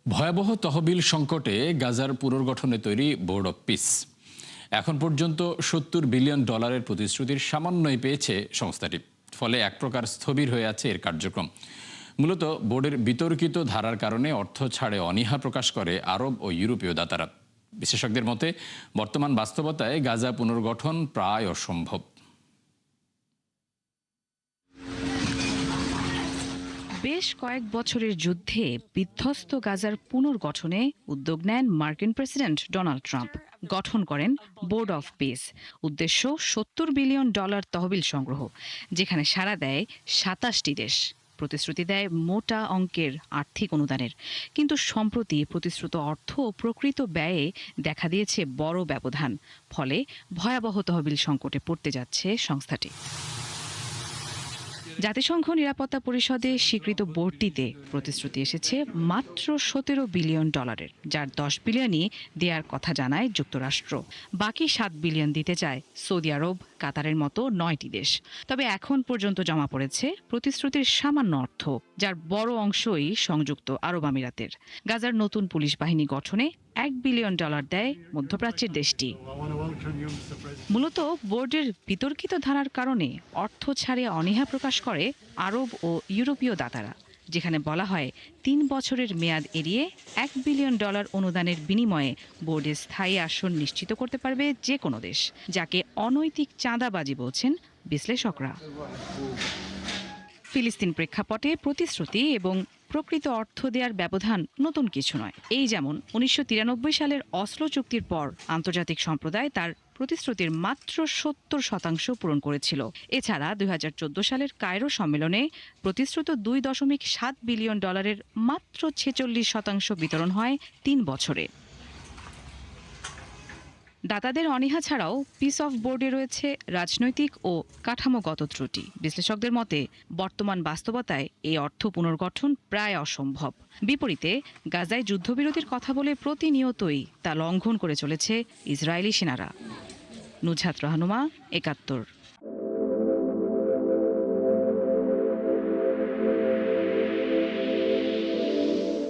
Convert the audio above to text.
ভয়াবহ তহবিল সংকটে গাজার পুনর্গঠনে তৈরি বোর্ড অব পিস। এখন পর্যন্ত $70 বিলিয়ন প্রতিশ্রুতির সামান্যই পেয়েছে সংস্থাটি। ফলে এক প্রকার স্থবির হয়ে আছে এর কার্যক্রম। মূলত বোর্ডের বিতর্কিত ধারার কারণে অর্থ ছাড়ে অনীহা প্রকাশ করে আরব ও ইউরোপীয় দাতারা। বিশেষজ্ঞদের মতে বর্তমান বাস্তবতায় গাজা পুনর্গঠন প্রায় অসম্ভব। বেশ কয়েক বছরের যুদ্ধে বিধ্বস্ত গাজার পুনর্গঠনে উদ্যোগ নেন মার্কিন প্রেসিডেন্ট ডোনাল্ড ট্রাম্প। গঠন করেন বোর্ড অফ পিস। উদ্দেশ্য $70 বিলিয়ন তহবিল সংগ্রহ, যেখানে সাড়া দেয় 27টি দেশ। প্রতিশ্রুতি দেয় মোটা অঙ্কের আর্থিক অনুদানের, কিন্তু সম্প্রতি প্রতিশ্রুত অর্থ ও প্রকৃত ব্যয়ে দেখা দিয়েছে বড় ব্যবধান। ফলে ভয়াবহ তহবিল সংকটে পড়তে যাচ্ছে সংস্থাটি। জাতিসংঘ নিরাপত্তা পরিষদে স্বীকৃত বোর্ডটিতে প্রতিশ্রুতি এসেছে মাত্র $17 বিলিয়ন, যার $10 বিলিয়নই দেওয়ার কথা জানায় যুক্তরাষ্ট্র। বাকি $7 বিলিয়ন দিতে চায় সৌদি আরব, কাতারের মতো 9টি দেশ। তবে এখন পর্যন্ত জমা পড়েছে প্রতিশ্রুতির সামান্য অর্থ, যার বড় অংশই সংযুক্ত আরব আমিরাতের। গাজার নতুন পুলিশ বাহিনী গঠনে $1 বিলিয়ন দেয় মধ্যপ্রাচ্যের দেশটি। মূলত বোর্ডের বিতর্কিত ধারার কারণে অর্থ ছাড়ে অনীহা প্রকাশ করে আরব ও ইউরোপীয় দাতারা, যেখানে বলা হয় 3 বছরের মেয়াদ এড়িয়ে $1 বিলিয়ন অনুদানের বিনিময়ে বোর্ডের স্থায়ী আসন নিশ্চিত করতে পারবে যে কোনো দেশ, যাকে অনৈতিক চাঁদাবাজি বলছেন বিশ্লেষকরা। ফিলিস্তিন প্রেক্ষাপটে প্রতিশ্রুতি এবং প্রকৃত অর্থ দেওয়ার ব্যবধান নতুন কিছু নয়। এই যেমন 1993 সালের অসলো চুক্তির পর আন্তর্জাতিক সম্প্রদায় তার প্রতিশ্রুতির মাত্র 70% পূরণ করেছিল। এছাড়া 2014 সালের কায়রো সম্মেলনে প্রতিশ্রুত $2.7 বিলিয়ন মাত্র 46% বিতরণ হয় 3 বছরে। দাতাদের অনীহা ছাড়াও পিস অফ বোর্ডে রয়েছে রাজনৈতিক ও কাঠামোগত ত্রুটি। বিশ্লেষকদের মতে বর্তমান বাস্তবতায় এই অর্থ পুনর্গঠন প্রায় অসম্ভব। বিপরীতে গাজায় যুদ্ধবিরতির কথা বলে প্রতিনিয়তই তা লঙ্ঘন করে চলেছে ইসরায়েলি সেনারা। নুজহাত রাহনুমা, 71।